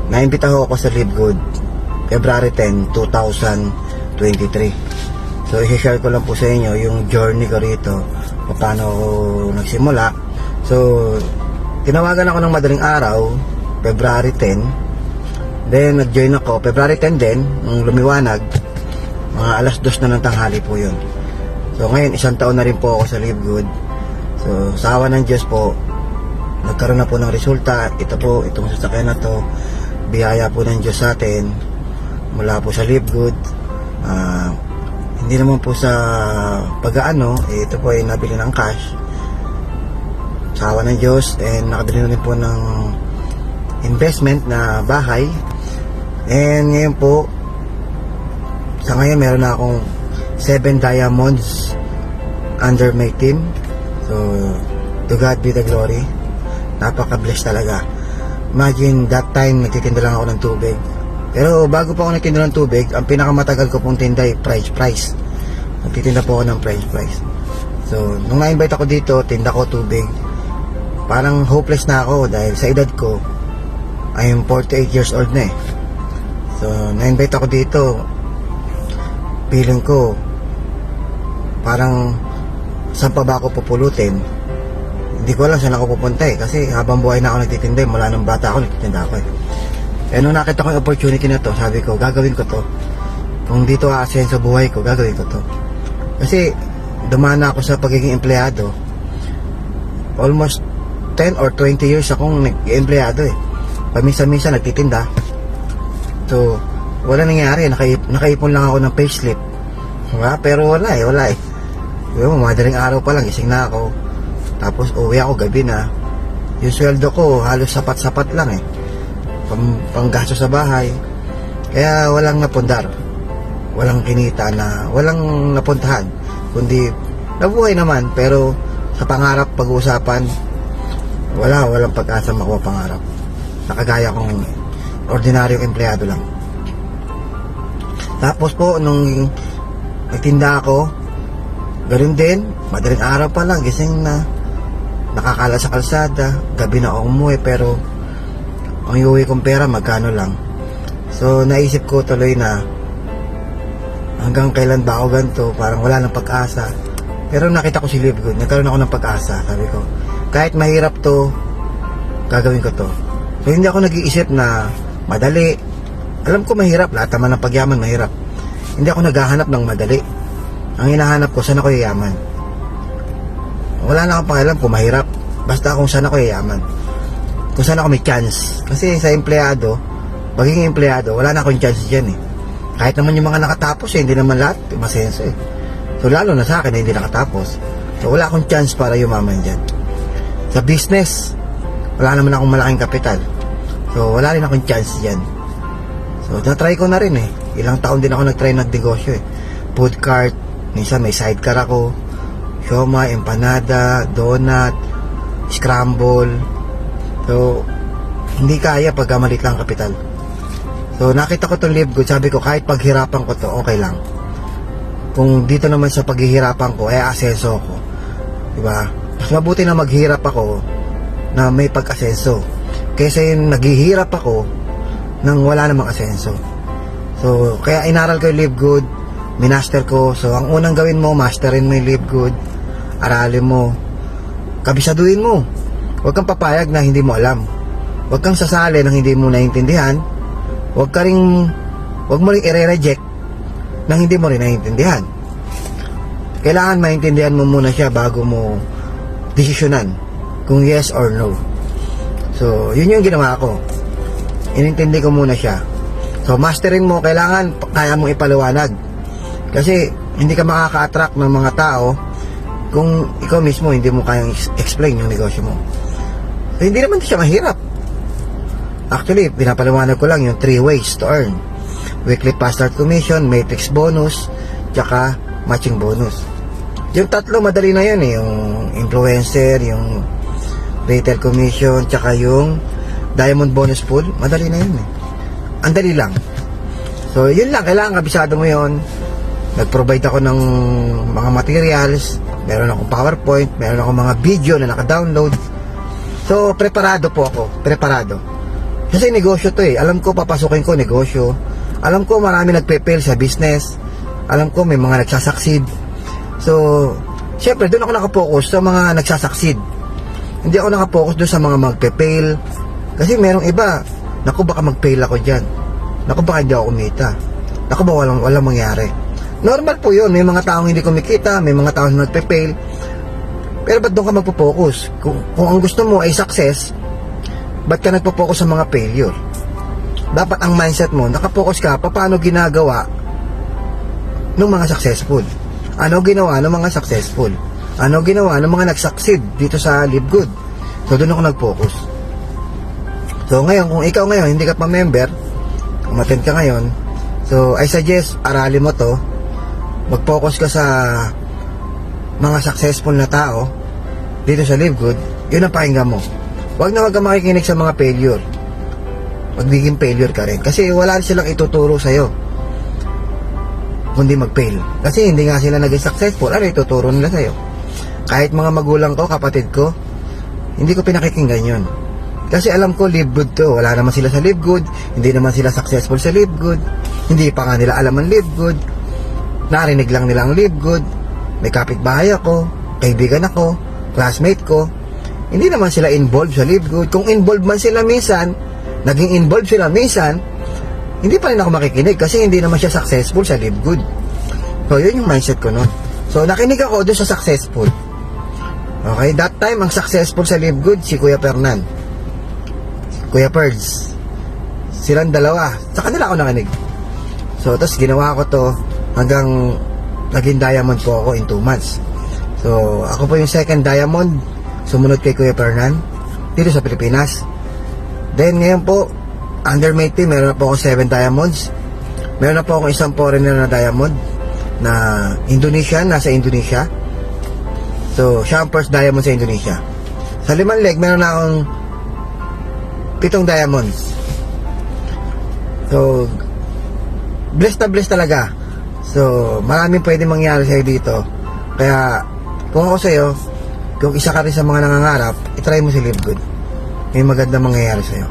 Naimbita ho ako sa Live Good February 10, 2023. So i-share ko lang po sa inyo yung journey ko rito, paano ako nagsimula. So tinawagan ako ng madaling araw, February 10. Then nag-join ako February 10 din, nung lumiwanag, mga alas 2 na ng tanghali po yun. So ngayon, 1 taon na rin po ako sa Live Good. So sa awa ng Diyos po, nagkaroon na po ng resulta. Ito po, itong sasakyan na to, biyaya po ng Diyos sa atin mula po sa Live Good. Hindi naman po sa pag-aano, ito po ay nabili ng cash sa awa ng Diyos, and nakabili na rin po ng investment na bahay. And ngayon po, sa ngayon meron na akong 7 diamonds under my team. So to God be the glory. Napaka-bless talaga. Imagine that time nagtitinda lang ako ng tubig. Pero bago pa ako nagtinda ng tubig, ang pinakamatagal ko pong tinda ay price. Nagtitinda po ako ng price. So nung na-invite ako dito, tinda ko tubig. Parang hopeless na ako dahil sa edad ko, I am 48 years old na eh. So na-invite ako dito, feeling ko parang saan pa ba ako pupulutin. Hindi ko alam saan ako pupunta eh, kasi habang buhay na ako nagtitinda, mula nung bata ako nagtitinda ako eh. Eh nung nakita ko yung opportunity na to, sabi ko gagawin ko to. Kung dito aasahin sa buhay ko, gagawin ko to. Kasi dumaan na ako sa pagiging empleyado. Almost 10 or 20 years akong nag-empleyado eh. Paminsan-minsan nagtitinda. So wala nangyari, nakaipon lang ako ng payslip. Diba? Pero wala eh. Diba, madaling araw pa lang, gising na ako. Tapos uwi ako gabi na. Yung sweldo ko halos sapat-sapat lang eh. Panggasto sa bahay. Kaya walang napundar. Walang kinita na, walang napuntahan. Kundi nabuhay naman, pero sa pangarap pag-uusapan, walang pag-asa makuha pangarap. Nakagaya kong ordinaryong empleyado lang. Tapos po nung nagtinda ako, ganoon din, madaling araw pa lang, gising na, nakakala sa kalsada, gabi na ako umuwi, pero ang iuwi kong pera magkano lang. So naisip ko tuloy na hanggang kailan ba ako ganito, parang wala nang pag-asa. Pero nakita ko si Live Good, nagkaroon ako ng pag-asa. Sabi ko, kahit mahirap to, gagawin ko to. So hindi ako nag-iisip na madali. Alam ko mahirap, lahat naman ng pagyaman mahirap. Hindi ako naghahanap ng madali. Ang hinahanap ko, saan ako yayaman. Wala na akong pakialam kung mahirap, basta kung saan ako yayaman, kung saan ako may chance. Kasi sa empleyado, magiging empleyado, wala na akong chance dyan eh. Kahit naman yung mga nakatapos eh, hindi naman lahat masenso eh. So lalo na sa akin na hindi nakatapos, so wala akong chance para yumaman dyan. Sa business, wala naman akong malaking kapital, so wala rin akong chance dyan. So na-try ko na rin eh. Ilang taon din ako nag-try ng negosyo eh. Food cart, minsan may sidecar ako, siomai, empanada, donut, scramble. So hindi kaya pag maliit lang kapital. So nakita ko itong Live Good, sabi ko kahit paghirapan ko to, okay lang. Kung dito naman sa paghihirapan ko, asenso ko, diba? Mas mabuti na maghirap ako na may pag-asenso kaysa yung naghihirap ako nang wala namang asenso. So kaya inaral ko yung Live Good, minaster ko. So ang unang gawin mo, masterin mo yung Live Good, aralin mo, kabisaduhin mo. Huwag kang papayag na hindi mo alam. Huwag kang sasali nang hindi mo naiintindihan. Huwag mo rin i-reject nang hindi mo rin naiintindihan. Kailangan maintindihan mo muna siya bago mo desisyonan kung yes or no. So yun yung ginawa ko. Inintindi ko muna siya. So masterin mo, kailangan kaya mong ipaliwanag. Kasi hindi ka makaka-attract ng mga tao kung ikaw mismo hindi mo kayang explain yung negosyo mo. So hindi naman siya mahirap. Actually, pinapaliwanag ko lang yung 3 ways to earn: weekly fast start commission, matrix bonus, tsaka matching bonus. Yung tatlo madali na yun eh. Yung influencer, yung retail commission, tsaka yung diamond bonus pool, madali na yun eh. Ang dali lang. So yun lang, kailangan kabisado mo yun. Nag-provide ako ng mga materials, meron akong PowerPoint, meron akong mga video na naka-download. So preparado po ako, preparado. Kasi negosyo to eh. Alam ko papasukin ko negosyo. Alam ko marami nagpe-fail sa business. Alam ko may mga nagsasucceed. So, syempre doon ako nakapokus sa mga nagsasucceed. Hindi ako nakapokus doon sa mga magpe-fail. Kasi merong iba, naku baka mag-fail ako dyan. Naku baka hindi ako kumita. Naku baka walang mangyari. Normal po yun. May mga taong hindi kumikita, may mga taong nagpe-fail. Pero ba't doon ka magpo-focus? Kung ang gusto mo ay success, ba't ka nagpo-focus sa mga failure? Dapat ang mindset mo, nakapokus ka paano ginagawa ng mga successful. Ano ginawa ng mga successful? Ano ginawa ng mga nag-succeed dito sa Live Good? So doon ako nag-focus. So ngayon, kung ikaw ngayon hindi ka pa member, umattend ka ngayon, so I suggest aralin mo to. Mag-focus ka sa mga successful na tao dito sa Live Good. Yun ang pakinggan mo. Huwag ka makikinig sa mga failure. Magiging failure ka rin. Kasi wala silang ituturo sa'yo kundi mag-fail. Kasi hindi nga sila naging successful. Ano ituturo nila sa'yo? Kahit mga magulang ko, kapatid ko, hindi ko pinakikinggan yun. Kasi alam ko, Live Good to. Wala naman sila sa Live Good. Hindi naman sila successful sa Live Good. Hindi pa nga nila alam ang Live Good. Narinig lang nila ang Live Good. May kapitbahay ako, kaibigan ako, classmate ko. Hindi naman sila involved sa Live Good. Kung involved man sila minsan, naging involved sila minsan, hindi pa rin ako makikinig kasi hindi naman siya successful sa Live Good. So, yun yung mindset ko nun. So, nakinig ako doon sa successful. Okay, that time, ang successful sa Live Good, si Kuya Fernan. Kuya Perds. Silang dalawa. Sa kanila ako nakinig. So, tapos ginawa ko to hanggang naging diamond po ako in 2 months. So, ako po yung second diamond, sumunod kay Kuya Fernan dito sa Pilipinas. Then ngayon po, under my team, meron na po ako 7 diamonds. Meron na po akong isang foreigner na diamond na Indonesian, nasa Indonesia. So, siya ang first diamond sa Indonesia. Sa 5 leg, meron na akong 7 diamonds. So, blessed na blessed talaga. So, maraming pwede mangyari sa'yo dito. Kaya, kung ako sa'yo, kung isa ka rin sa mga nangangarap, itry mo si Live Good. May magandang mangyayari sa'yo.